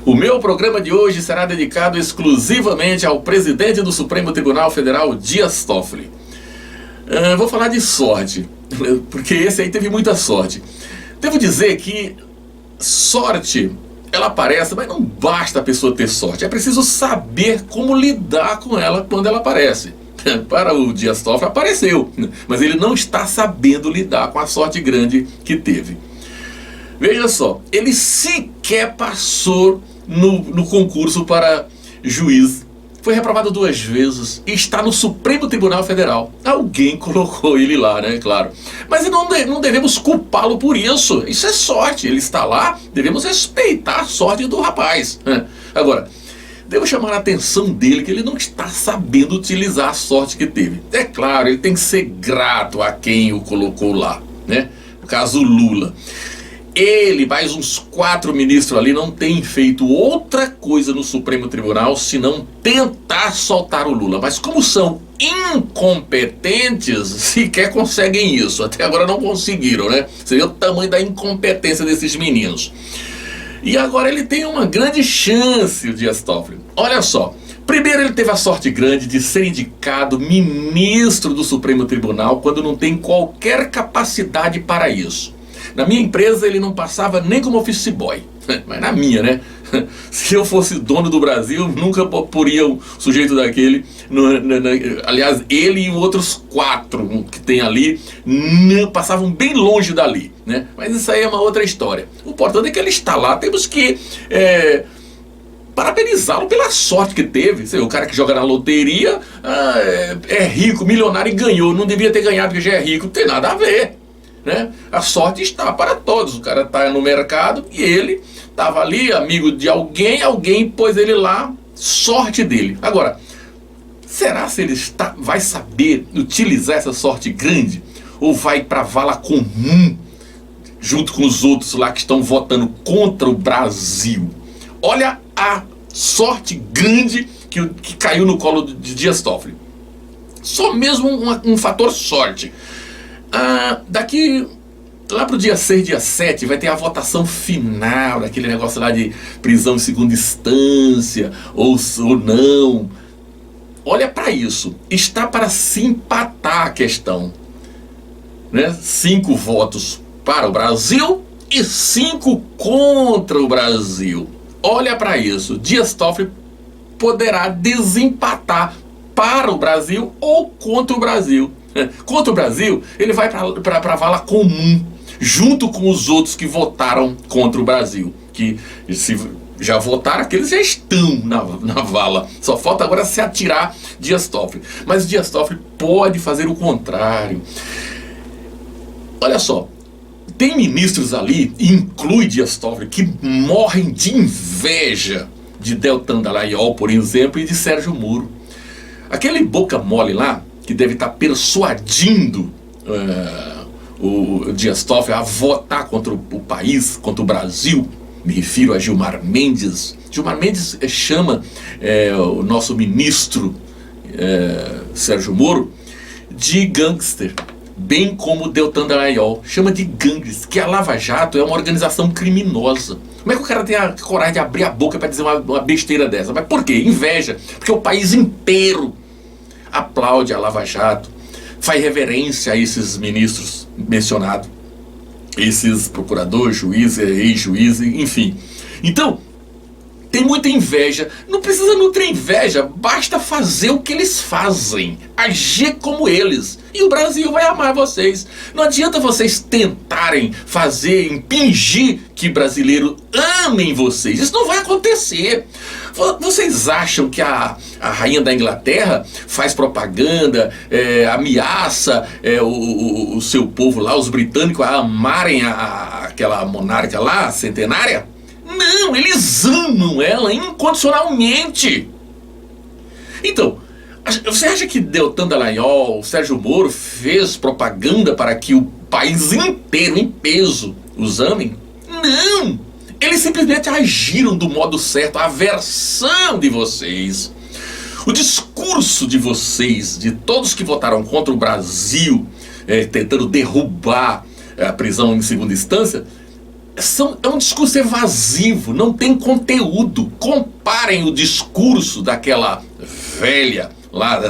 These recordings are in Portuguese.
O meu programa de hoje será dedicado exclusivamente ao presidente do Supremo Tribunal Federal, Dias Toffoli. Vou falar de sorte, porque esse aí teve muita sorte. Devo dizer que sorte, ela aparece, mas não basta a pessoa ter sorte. É preciso saber como lidar com ela quando ela aparece. Para o Dias Toffoli apareceu, mas ele não está sabendo lidar com a sorte grande que teve. Veja só, ele sequer passou no concurso para juiz. Foi reprovado 2 vezes e está no Supremo Tribunal Federal. Alguém colocou ele lá, né? Claro. Mas não devemos culpá-lo por isso. Isso é sorte. Ele está lá, devemos respeitar a sorte do rapaz. Agora, devo chamar a atenção dele que ele não está sabendo utilizar a sorte que teve. É claro, ele tem que ser grato a quem o colocou lá, né? No caso, Lula. Ele, mais uns 4 ministros ali, não tem feito outra coisa no Supremo Tribunal senão tentar soltar o Lula. Mas como são incompetentes, sequer conseguem isso. Até agora não conseguiram, né? Você vê o tamanho da incompetência desses meninos. E agora ele tem uma grande chance, o Dias Toffoli. Olha só. Primeiro, ele teve a sorte grande de ser indicado ministro do Supremo Tribunal quando não tem qualquer capacidade para isso. Na minha empresa ele não passava nem como office boy, mas na minha, né? Se eu fosse dono do Brasil, nunca poria um sujeito daquele, aliás, ele e outros 4 que tem ali, passavam bem longe dali, né? Mas isso aí é uma outra história. O importante é que ele está lá, temos que parabenizá-lo pela sorte que teve. O cara que joga na loteria é rico, milionário e ganhou, não devia ter ganhado porque já é rico, não tem nada a ver. Né? A sorte está para todos. O cara está no mercado e ele estava ali, amigo de alguém pôs ele lá, sorte dele. Agora, será se ele vai saber utilizar essa sorte grande? Ou vai para a vala comum, junto com os outros lá que estão votando contra o Brasil? Olha a sorte grande que caiu no colo de Dias Toffoli. Só mesmo um fator sorte. Daqui lá pro dia 6, dia 7 vai ter a votação final daquele negócio lá de prisão em segunda instância ou não. Olha para isso, está para se empatar a questão, né? 5 votos para o Brasil e 5 contra o Brasil. Olha para isso, Dias Toffoli poderá desempatar para o Brasil ou contra o Brasil. Contra o Brasil, ele vai para a vala comum, junto com os outros que votaram contra o Brasil. Que se já votaram, aqueles já estão na vala. Só falta agora se atirar Dias Toffoli. Mas Dias Toffoli pode fazer o contrário. Olha só, tem ministros ali, inclui Dias Toffoli, que morrem de inveja de Deltan Dallagnol, por exemplo, e de Sérgio Moro. Aquele boca mole lá, que deve estar persuadindo o Dias Toffoli a votar contra o país, contra o Brasil. Me refiro a Gilmar Mendes. Gilmar Mendes chama o nosso ministro Sérgio Moro de gangster, bem como Deltan Dallagnol. Chama de gangster, que a Lava Jato é uma organização criminosa. Como é que o cara tem a coragem de abrir a boca para dizer uma besteira dessa? Mas por quê? Inveja. Porque o país inteiro aplaude a Lava Jato, faz reverência a esses ministros mencionados, esses procuradores, juízes, ex-juízes, enfim. Então, tem muita inveja. Não precisa nutrir inveja, basta fazer o que eles fazem, agir como eles, e o Brasil vai amar vocês. Não adianta vocês tentarem impingir que brasileiro amem vocês. Isso não vai acontecer. Vocês acham que a rainha da Inglaterra faz propaganda, ameaça o seu povo lá, os britânicos, a amarem aquela monarca lá, centenária? Não, eles amam ela incondicionalmente. Então, você acha que Deltan Dallagnol, Sérgio Moro fez propaganda para que o país inteiro, em peso, os amem? Não! Eles simplesmente agiram do modo certo. A versão de vocês, o discurso de vocês, de todos que votaram contra o Brasil, tentando derrubar a prisão em segunda instância, é um discurso evasivo, não tem conteúdo. Comparem o discurso daquela velha lá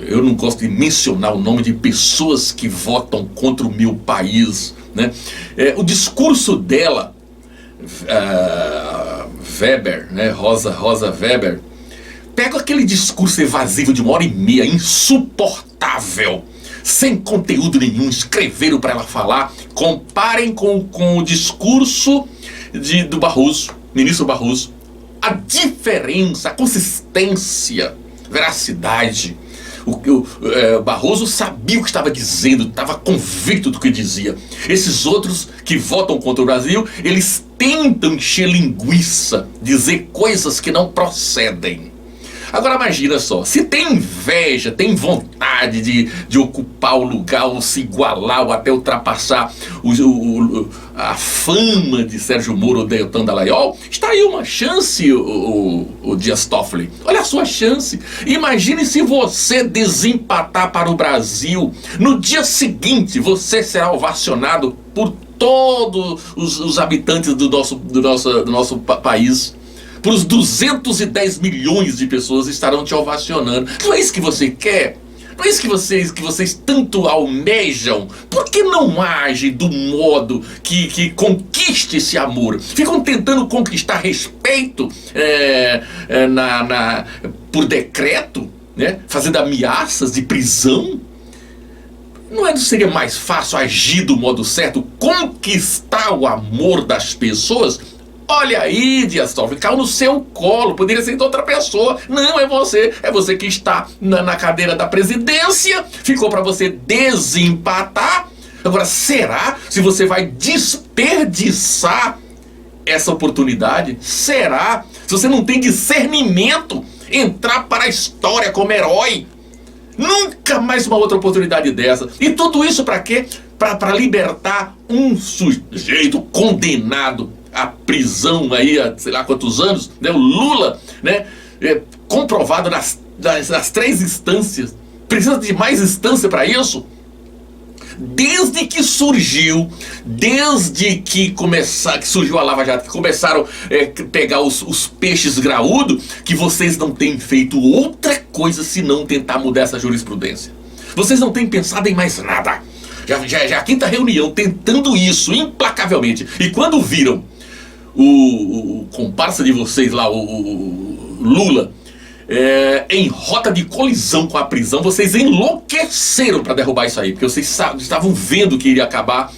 eu não gosto de mencionar o nome de pessoas que votam contra o meu país, né? O discurso dela, Weber, né? Rosa Weber, pega aquele discurso evasivo de 1h30, insuportável, sem conteúdo nenhum, escreveram para ela falar. Comparem com o discurso do Barroso, ministro Barroso. A diferença, a consistência, veracidade. O Barroso sabia o que estava dizendo, estava convicto do que dizia. Esses outros que votam contra o Brasil, eles tentam encher linguiça, dizer coisas que não procedem. Agora imagina só, se tem inveja, tem vontade de ocupar o lugar, ou se igualar, ou até ultrapassar a fama de Sérgio Moro ou Deltan Dallagnol, está aí uma chance, o Dias Toffoli. Olha a sua chance. Imagine se você desempatar para o Brasil. No dia seguinte, você será ovacionado por todos os habitantes do nosso país. Por os 210 milhões de pessoas estarão te ovacionando. Não é isso que você quer? Não é isso que vocês tanto almejam? Por que não agem do modo que conquiste esse amor? Ficam tentando conquistar respeito por decreto, né? Fazendo ameaças de prisão? Não seria mais fácil agir do modo certo, conquistar o amor das pessoas? Olha aí, Dias Toffoli, caiu no seu colo, poderia ser de outra pessoa. Não, é você que está na cadeira da presidência, ficou para você desempatar. Agora, será se você vai desperdiçar essa oportunidade? Será? Se você não tem discernimento, entrar para a história como herói? Nunca mais uma outra oportunidade dessa. E tudo isso para quê? Para libertar um sujeito condenado à prisão aí há sei lá quantos anos, né? O Lula, né? Comprovado nas 3 instâncias. Precisa de mais instância para isso? Desde que surgiu a Lava Jato, que começaram a pegar os peixes graúdos, que vocês não têm feito outra coisa senão tentar mudar essa jurisprudência. Vocês não têm pensado em mais nada. Já é a 5ª reunião tentando isso implacavelmente. E quando viram o comparsa de vocês lá, o Lula, em rota de colisão com a prisão, vocês enlouqueceram para derrubar isso aí, porque vocês estavam vendo que iria acabar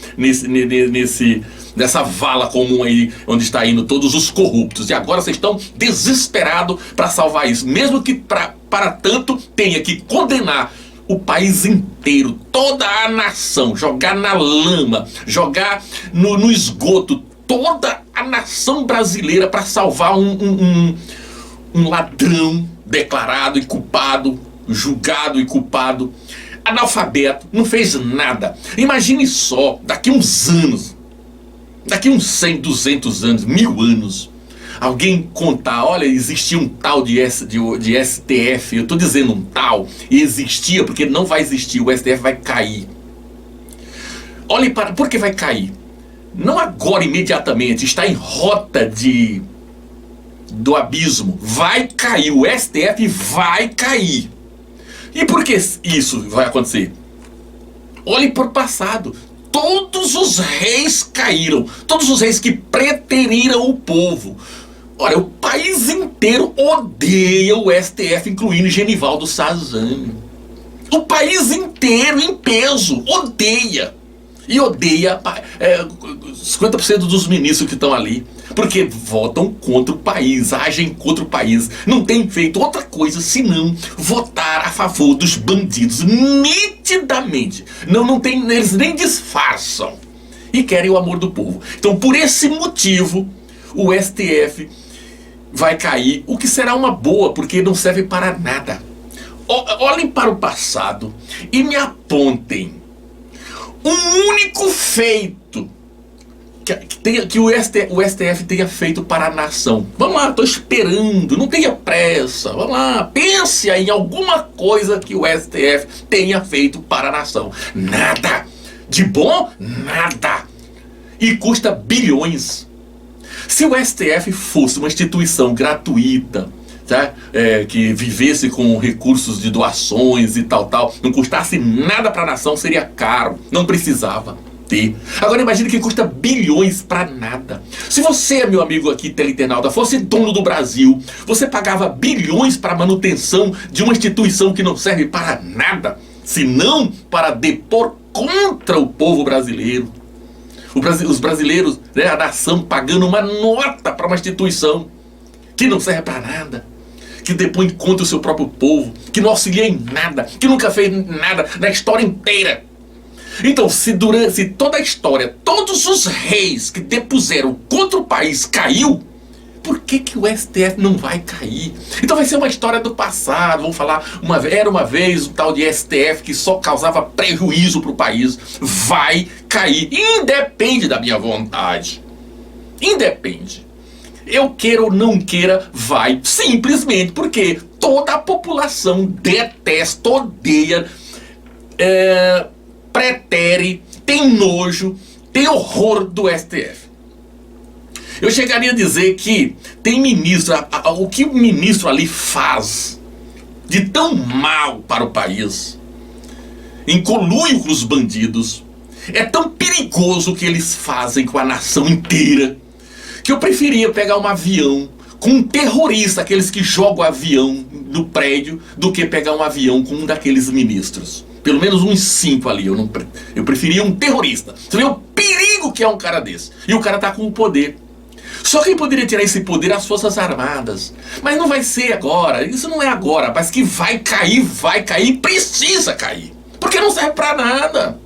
nessa vala comum aí, onde está indo todos os corruptos, e agora vocês estão desesperados para salvar isso, mesmo que para tanto tenha que condenar o país inteiro, toda a nação, jogar na lama, jogar no esgoto toda a nação brasileira para salvar um ladrão declarado e culpado, julgado e culpado, analfabeto, não fez nada. Imagine só, daqui uns anos, daqui uns 100, 200 anos, 1000 anos, alguém contar, olha, existia um tal de STF, eu estou dizendo um tal, e existia porque não vai existir, o STF vai cair. Olhe para, por que vai cair? Não agora, imediatamente, está em rota do abismo, vai cair, o STF vai cair. E por que isso vai acontecer? Olhe para o passado, todos os reis caíram, todos os reis que preteriram o povo. Olha, o país inteiro odeia o STF, incluindo Genivaldo Sazan. O país inteiro, em peso, odeia. E odeia 50% dos ministros que estão ali, porque votam contra o país, agem contra o país. Não tem feito outra coisa senão votar a favor dos bandidos, nitidamente. Eles nem disfarçam. E querem o amor do povo. Então, por esse motivo, o STF vai cair, o que será uma boa, porque não serve para nada. Olhem para o passado e me apontem um único feito que o STF tenha feito para a nação. Vamos lá, estou esperando, não tenha pressa. Vamos lá, pense aí em alguma coisa que o STF tenha feito para a nação. Nada. De bom, nada. e custa bilhões. Se o STF fosse uma instituição gratuita, tá? Que vivesse com recursos de doações e tal, não custasse nada para a nação, seria caro, não precisava ter. Agora imagine que custa bilhões para nada. Se você, meu amigo aqui teleinternauta, fosse dono do Brasil, você pagava bilhões para a manutenção de uma instituição que não serve para nada, senão para depor contra o povo brasileiro. Os brasileiros, né, a nação, pagando uma nota para uma instituição que não serve para nada, que depõe contra o seu próprio povo, que não auxilia em nada, que nunca fez nada na história inteira. Então, se toda a história, todos os reis que depuseram contra o país caiu, por que o STF não vai cair? Então vai ser uma história do passado. Vamos falar, era uma vez um tal de STF que só causava prejuízo para o país. Vai cair, independe da minha vontade. Independe. Eu queira ou não queira, vai. Simplesmente porque toda a população detesta, odeia, pretere, tem nojo, tem horror do STF. Eu chegaria a dizer que tem ministro, o que o ministro ali faz de tão mal para o país, em conluio com os bandidos, é tão perigoso o que eles fazem com a nação inteira, que eu preferia pegar um avião com um terrorista, aqueles que jogam avião no prédio, do que pegar um avião com um daqueles ministros. Pelo menos uns 5 ali. Eu preferia um terrorista. Você vê o perigo que é um cara desse. E o cara tá com o poder. Só quem poderia tirar esse poder é as Forças Armadas. Mas não vai ser agora. Isso não é agora. Mas que vai cair, precisa cair. Porque não serve pra nada.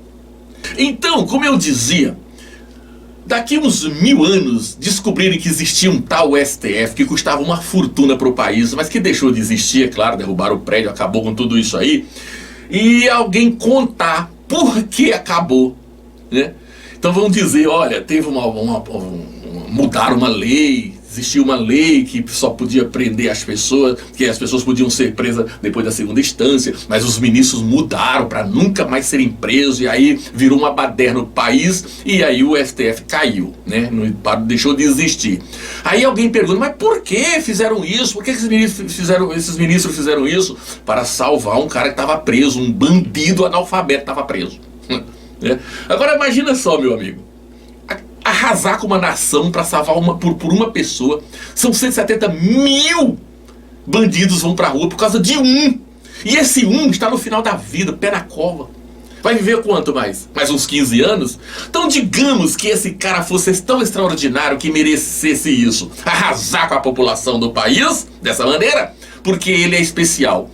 Então, como eu dizia, daqui uns 1000 anos descobrirem que existia um tal STF que custava uma fortuna pro país, mas que deixou de existir, é claro, derrubaram o prédio, acabou com tudo isso aí, e alguém contar por que acabou, né? Então vão dizer, olha, teve mudaram uma lei, existia uma lei que só podia prender as pessoas, que as pessoas podiam ser presas depois da segunda instância, mas os ministros mudaram para nunca mais serem presos, e aí virou uma baderna no país, e aí o STF caiu, né? Deixou de existir. Aí alguém pergunta, mas por que fizeram isso? Por que esses ministros fizeram isso? Para salvar um cara que estava preso, um bandido analfabeto estava preso. Agora imagina só, meu amigo, arrasar com uma nação para salvar por uma pessoa. São 170 mil bandidos vão pra rua por causa de um. E esse um está no final da vida, pé na cova. Vai viver quanto mais? Mais uns 15 anos? Então digamos que esse cara fosse tão extraordinário que merecesse isso. Arrasar com a população do país dessa maneira, porque ele é especial.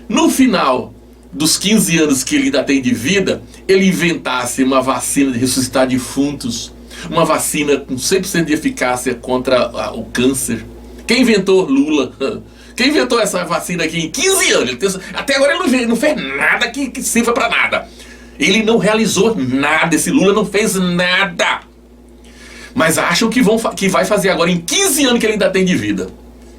No final dos 15 anos que ele ainda tem de vida, ele inventasse uma vacina de ressuscitar defuntos, uma vacina com 100% de eficácia contra o câncer. Quem inventou? Lula. Quem inventou essa vacina aqui em 15 anos? Até agora ele não fez nada que sirva para nada. Ele não realizou nada. Esse Lula não fez nada. Mas acham que vai fazer agora em 15 anos que ele ainda tem de vida.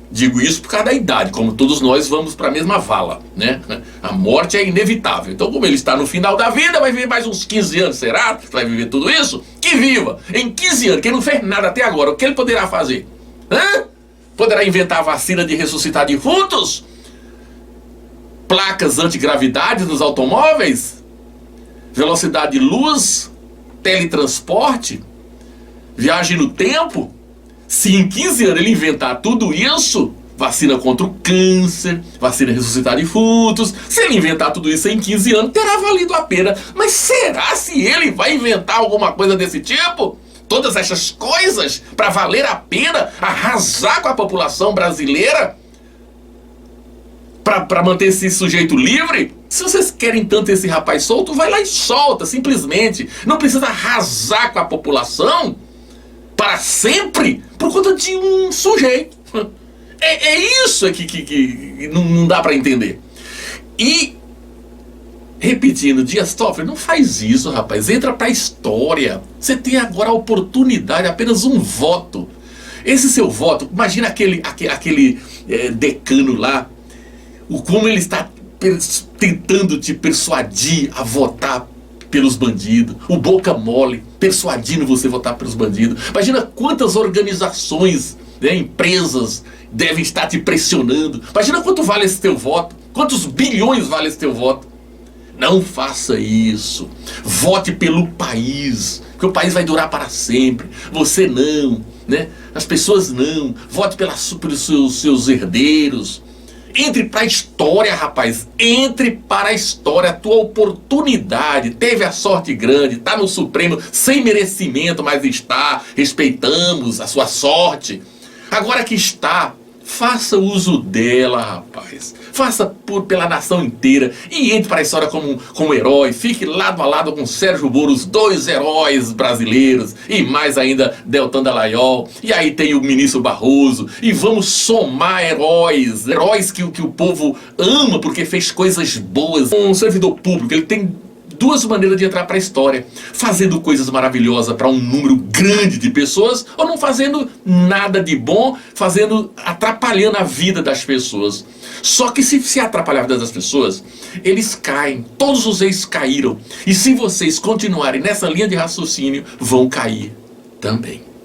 Digo isso por causa da idade, como todos nós vamos para a mesma vala, né? A morte é inevitável. Então, como ele está no final da vida, vai viver mais uns 15 anos, será? Vai viver tudo isso? Que viva! Em 15 anos, que ele não fez nada até agora, o que ele poderá fazer? Poderá inventar a vacina de ressuscitar defuntos? Placas antigravidade nos automóveis? Velocidade de luz? Teletransporte? Viagem no tempo? Se em 15 anos ele inventar tudo isso, vacina contra o câncer, vacina ressuscitar defuntos, se ele inventar tudo isso em 15 anos, terá valido a pena. Mas será se ele vai inventar alguma coisa desse tipo? Todas essas coisas para valer a pena arrasar com a população brasileira? Para manter esse sujeito livre? Se vocês querem tanto esse rapaz solto, vai lá e solta, simplesmente. Não precisa arrasar com a população para sempre por conta de um sujeito. É isso aqui que não dá para entender. E, repetindo, Dias Toffoli, não faz isso, rapaz. Entra pra história. Você tem agora a oportunidade, apenas um voto. Esse seu voto, imagina aquele decano lá, como ele está tentando te persuadir a votar pelos bandidos, o boca mole persuadindo você a votar pelos bandidos. Imagina quantas organizações, né, empresas devem estar te pressionando. Imagina quanto vale esse teu voto, quantos bilhões vale esse teu voto. Não faça isso. Vote pelo país, porque o país vai durar para sempre. Você não, né? As pessoas não. Vote pelos seus herdeiros. Entre para a história, rapaz. Entre para a história. A tua oportunidade. Teve a sorte grande. Está no Supremo sem merecimento, mas está. Respeitamos a sua sorte. Agora que está, faça uso dela, rapaz. Faça pela nação inteira. E entre para a história como herói. Fique lado a lado com Sérgio Moro, os 2 heróis brasileiros. E mais ainda, Deltan Dallagnol. E aí tem o ministro Barroso. E vamos somar heróis. Heróis que o povo ama porque fez coisas boas. Um servidor público, ele tem 2 maneiras de entrar para a história: fazendo coisas maravilhosas para um número grande de pessoas, ou não fazendo nada de bom, atrapalhando a vida das pessoas. Só que se atrapalhar a vida das pessoas, eles caem. Todos os ex caíram. E se vocês continuarem nessa linha de raciocínio, vão cair também.